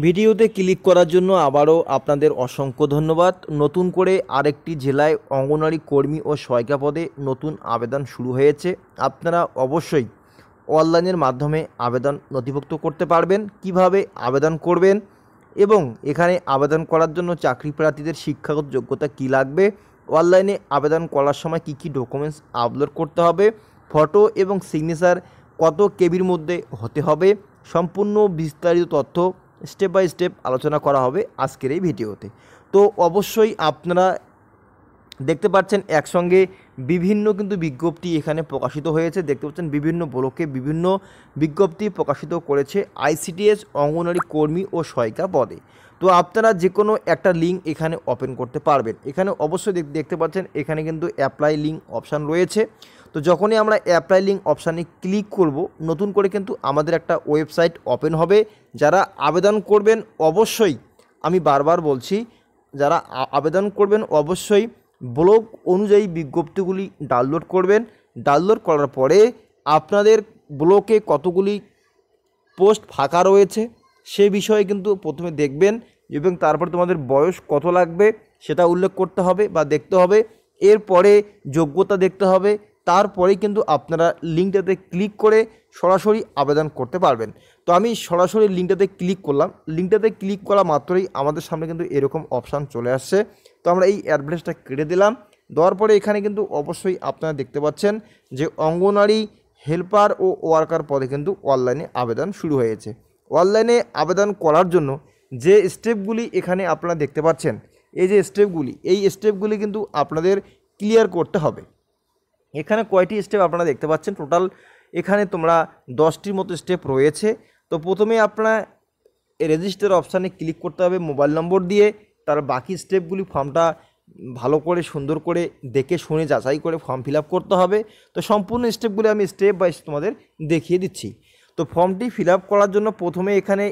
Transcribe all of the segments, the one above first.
ভিডিওতে ক্লিক করার জন্য আবারও আপনাদের অসংখ্য ধন্যবাদ। নতুন করে আরেকটি জেলায় অঙ্গনওয়াড়ি কর্মী ও সহায়িকা পদে নতুন আবেদন শুরু হয়েছে। আপনারা অবশ্যই অনলাইনের মাধ্যমে আবেদন নথিভুক্ত করতে পারবেন। কিভাবে আবেদন করবেন এবং এখানে আবেদন করার জন্য চাকরি প্রার্থীদের শিক্ষাগত যোগ্যতা কী লাগবে, অনলাইনে আবেদন করার সময় কী কী ডকুমেন্টস আপলোড করতে হবে, ফটো এবং সিগনেচার কত কেবির মধ্যে হতে হবে, সম্পূর্ণ বিস্তারিত তথ্য স্টেপ বাই স্টেপ আলোচনা করা হবে আজকের এই ভিডিওতে। তো অবশ্যই আপনারা দেখতে পাচ্ছেন একসঙ্গে বিভিন্ন কিন্তু বিজ্ঞপ্তি এখানে প্রকাশিত হয়েছে। দেখতে পাচ্ছেন বিভিন্ন ব্লকে বিভিন্ন বিজ্ঞপ্তি প্রকাশিত করেছে আইসিডিএস অঙ্গনওয়াড়ি কর্মী ও সহায়িকা পদে। তো আপনারা যে কোনো একটা লিঙ্ক এখানে ওপেন করতে পারবেন। এখানে অবশ্যই দেখতে পাচ্ছেন এখানে কিন্তু অ্যাপ্লাই লিঙ্ক অপশান রয়েছে। তো যখনই আমরা অ্যাপ্লাই লিঙ্ক অপশানে ক্লিক করব, নতুন করে কিন্তু আমাদের একটা ওয়েবসাইট ওপেন হবে। যারা আবেদন করবেন অবশ্যই, আমি বারবার বলছি, যারা আবেদন করবেন অবশ্যই ব্লক অনুযায়ী বিজ্ঞপ্তিগুলি ডাউনলোড করবেন। ডাউনলোড করার পরে আপনাদের ব্লকে কতগুলি পোস্ট ফাঁকা রয়েছে সে বিষয়ে কিন্তু প্রথমে দেখবেন এবং তারপর তোমাদের বয়স কত লাগবে সেটা উল্লেখ করতে হবে বা দেখতে হবে। এরপরে যোগ্যতা দেখতে হবে। তারপরেই কিন্তু আপনারা লিঙ্কটাতে ক্লিক করে সরাসরি আবেদন করতে পারবেন। তো আমি সরাসরি লিঙ্কটাতে ক্লিক করলাম। লিঙ্কটাতে ক্লিক করা মাত্রই আমাদের সামনে কিন্তু এরকম অপশান চলে আসছে। তো আমরা এই অ্যাড্রেসটা কেটে দিলাম। দেওয়ার পরে এখানে কিন্তু অবশ্যই আপনারা দেখতে পাচ্ছেন যে অঙ্গনওয়াড়ি হেল্পার ও ওয়ার্কার পদে কিন্তু অনলাইনে আবেদন শুরু হয়েছে। অনলাইনে আবেদন করার জন্য যে স্টেপগুলি এখানে আপনারা দেখতে পাচ্ছেন, এই যে স্টেপগুলি, এই স্টেপগুলি কিন্তু আপনাদের ক্লিয়ার করতে হবে। এখানে কয়টি স্টেপ আপনারা দেখতে পাচ্ছেন, টোটাল এখানে তোমরা 10টির মতো স্টেপ রয়েছে। তো প্রথমে আপনারা রেজিস্টার অপশানে ক্লিক করতে হবে মোবাইল নম্বর দিয়ে। তার বাকি স্টেপগুলি ফর্মটা ভালো করে সুন্দর করে দেখে শুনে যাচাই করে ফর্ম ফিল আপ করতে হবে। তো সম্পূর্ণ স্টেপগুলি আমি স্টেপ বাই স্টেপ তোমাদের দেখিয়ে দিচ্ছি। তো ফর্মটি ফিল আপ করার জন্য প্রথমে এখানে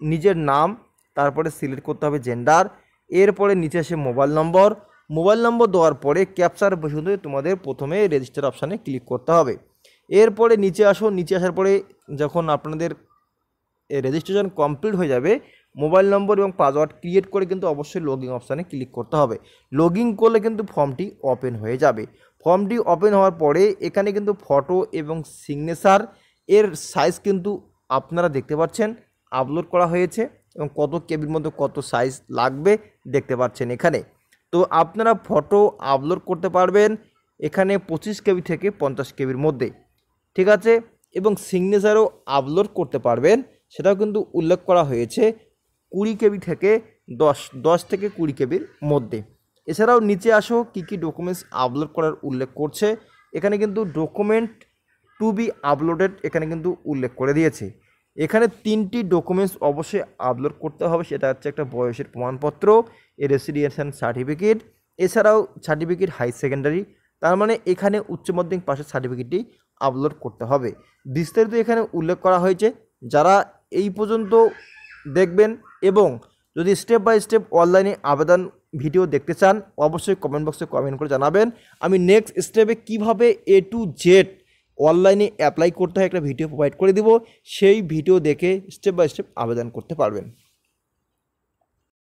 নিজের নাম, তারপরে সিলেক্ট করতে হবে জেন্ডার, এরপরে নিচে আসে মোবাইল নম্বর দেওয়ার পরে ক্যাপচার পর্যন্ত তোমাদের প্রথমে রেজিস্টার অপশানে ক্লিক করতে হবে। এরপরে নিচে আসার পরে যখন আপনাদের রেজিস্ট্রেশন কমপ্লিট হয়ে যাবে, মোবাইল নম্বর এবং পাসওয়ার্ড ক্রিয়েট করে কিন্তু অবশ্যই লগইন অপশানে ক্লিক করতে হবে। লগইন করলে কিন্তু ফর্মটি ওপেন হয়ে যাবে। ফর্মটি ওপেন হওয়ার পরে এখানে কিন্তু ফটো এবং সিগনেচার এর সাইজ কিন্তু আপনারা দেখতে পাচ্ছেন আপলোড করা হয়েছে এবং কত কেবির মধ্যে কত সাইজ লাগবে দেখতে পাচ্ছেন এখানে। তো আপনারা ফটো আপলোড করতে পারবেন এখানে 25 কেবি থেকে 50 কেবির মধ্যে, ঠিক আছে, এবং সিগনেচারও আপলোড করতে পারবেন, সেটাও কিন্তু উল্লেখ করা হয়েছে 20 কেবি থেকে 10 থেকে 20 কেবির মধ্যে। এছাড়াও নিচে আসো কী কী ডকুমেন্টস আপলোড করার উল্লেখ করছে। এখানে কিন্তু ডকুমেন্ট টু বি আপলোডেড এখানে কিন্তু উল্লেখ করে দিয়েছে। এখানে 3টি ডকুমেন্টস অবশ্যই আপলোড করতে হবে। সেটা হচ্ছে একটা বয়সের প্রমাণপত্র, রেসিডেন্সিয়াল সার্টিফিকেট, এছাড়াও সার্টিফিকেট হাই সেকেন্ডারি, তার মানে এখানে উচ্চ মাধ্যমিক পাশের সার্টিফিকেটটি আপলোড করতে হবে। বিস্তারিত এখানে উল্লেখ করা হয়েছে। যারা এই পর্যন্ত দেখবেন এবং যদি স্টেপ বাই স্টেপ অনলাইনে আবেদন ভিডিও দেখতে চান অবশ্যই কমেন্ট বক্সে কমেন্ট করে জানাবেন। আমি নেক্সট স্টেপে কিভাবে A to Z অনলাইনে অ্যাপ্লাই করতে হয় একটা ভিডিও প্রোভাইড করে দিব। সেই ভিডিও দেখে স্টেপ বাই স্টেপ আবেদন করতে পারবেন।